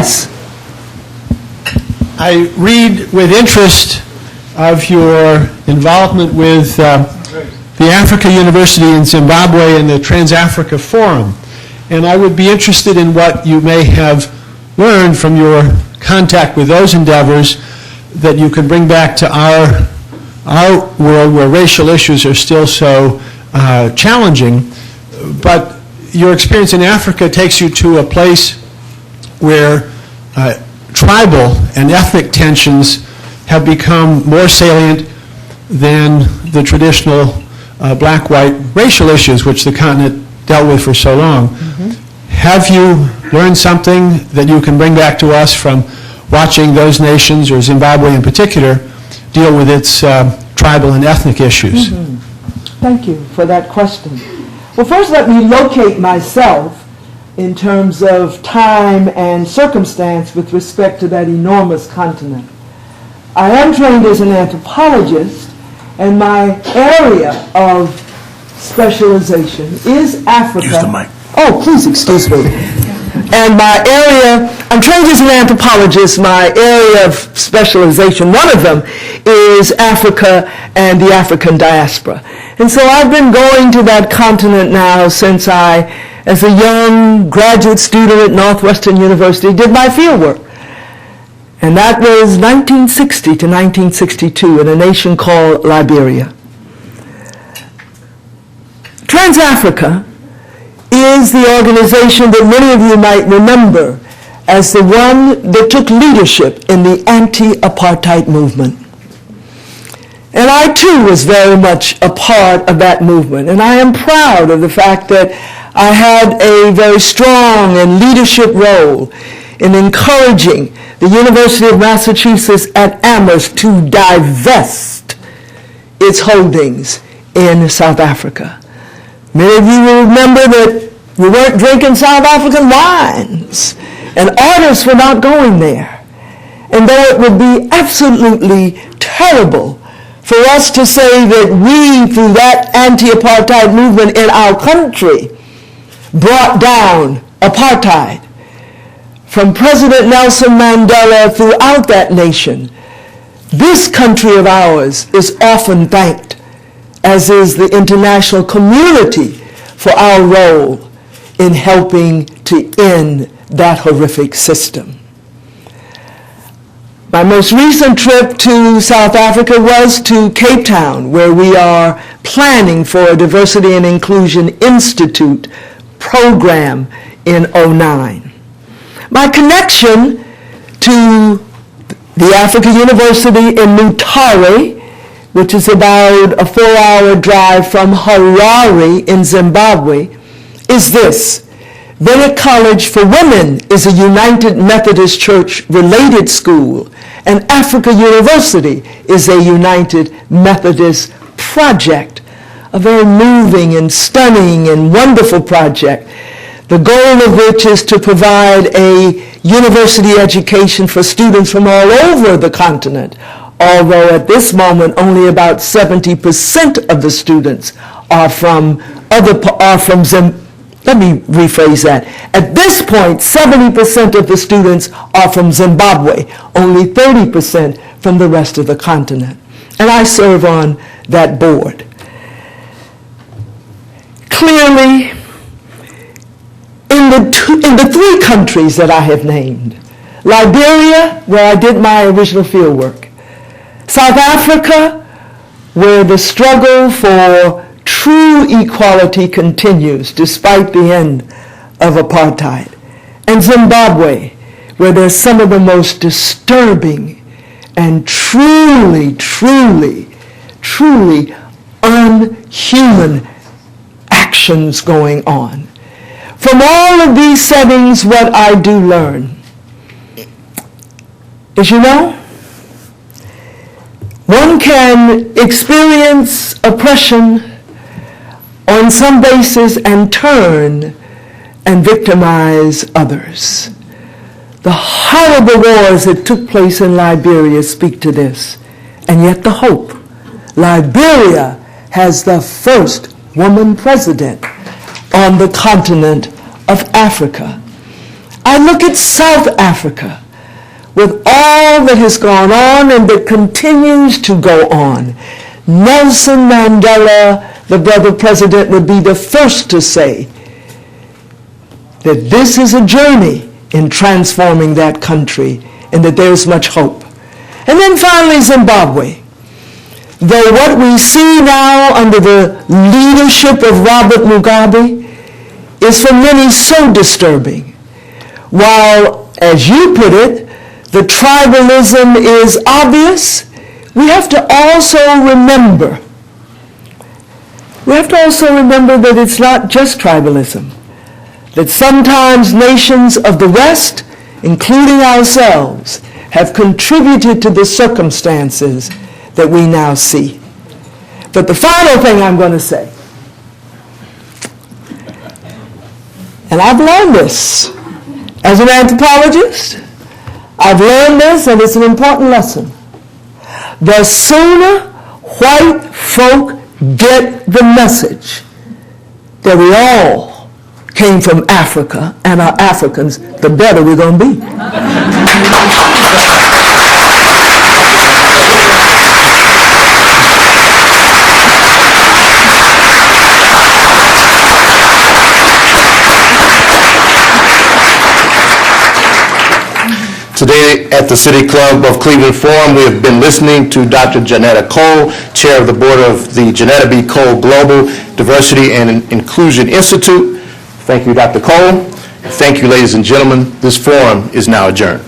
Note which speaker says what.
Speaker 1: Yes.
Speaker 2: I read with interest of your involvement with the Africa University in Zimbabwe and the Trans-Africa Forum. And I would be interested in what you may have learned from your contact with those endeavors that you can bring back to our world where racial issues are still so challenging. But your experience in Africa takes you to a place where tribal and ethnic tensions have become more salient than the traditional black-white racial issues which the continent dealt with for so long. Have you learned something that you can bring back to us from watching those nations, or Zimbabwe in particular, deal with its tribal and ethnic issues?
Speaker 1: Thank you for that question. Well, first let me locate myself in terms of time and circumstance with respect to that enormous continent. I am trained as an anthropologist, and my area of specialization is Africa.
Speaker 3: Use the mic.
Speaker 1: Oh, please excuse me. And my area, I'm trained as an anthropologist, my area of specialization, one of them is Africa and the African diaspora. And so I've been going to that continent now since I, as a young graduate student at Northwestern University, did my fieldwork. And that was 1960 to 1962 in a nation called Liberia. Trans-Africa is the organization that many of you might remember as the one that took leadership in the anti-apartheid movement. And I too was very much a part of that movement, and I am proud of the fact that I had a very strong and leadership role in encouraging the University of Massachusetts at Amherst to divest its holdings in South Africa. Many of you will remember that we weren't drinking South African wines, and artists were not going there. And though it would be absolutely terrible for us to say that we, through that anti-apartheid movement in our country, brought down apartheid, from President Nelson Mandela throughout that nation, this country of ours is often thanked, as is the international community, for our role in helping to end that horrific system. My most recent trip to South Africa was to Cape Town, where we are planning for a Diversity and Inclusion Institute program in '09. My connection to the Africa University in Mutare, which is about a 4-hour drive from Harare in Zimbabwe, is this. Bennett College for Women is a United Methodist Church related school, and Africa University is a United Methodist project, a very moving and stunning and wonderful project, the goal of which is to provide a university education for students from all over the continent, although at this moment only about 70% of the students are from let me rephrase that. At this point, 70% of the students are from Zimbabwe, only 30% from the rest of the continent. And I serve on that board. Clearly, in the 3 countries that I have named, Liberia, where I did my original fieldwork, South Africa, where the struggle for true equality continues despite the end of apartheid, and Zimbabwe, where there's some of the most disturbing and truly, truly, truly unhuman actions going on. From all of these settings, what I do learn is, one can experience oppression on some basis and turn and victimize others. The horrible wars that took place in Liberia speak to this, and yet the hope. Liberia has the first woman president on the continent of Africa. I look at South Africa with all that has gone on and that continues to go on. Nelson Mandela, the brother president, would be the first to say that this is a journey in transforming that country and that there's much hope. And then finally, Zimbabwe. Though what we see now under the leadership of Robert Mugabe is for many so disturbing, while, as you put it, the tribalism is obvious, we have to also remember that it's not just tribalism, that sometimes nations of the West, including ourselves, have contributed to the circumstances that we now see. But the final thing I'm going to say, and I've learned this as an anthropologist, I've learned this, and it's an important lesson. The sooner white folk get the message that we all came from Africa and are Africans, the better we're going to be.
Speaker 3: Today at the City Club of Cleveland Forum, we have been listening to Dr. Johnnetta Cole, Chair of the Board of the Johnnetta B. Cole Global Diversity and Inclusion Institute. Thank you, Dr. Cole. Thank you, ladies and gentlemen. This forum is now adjourned.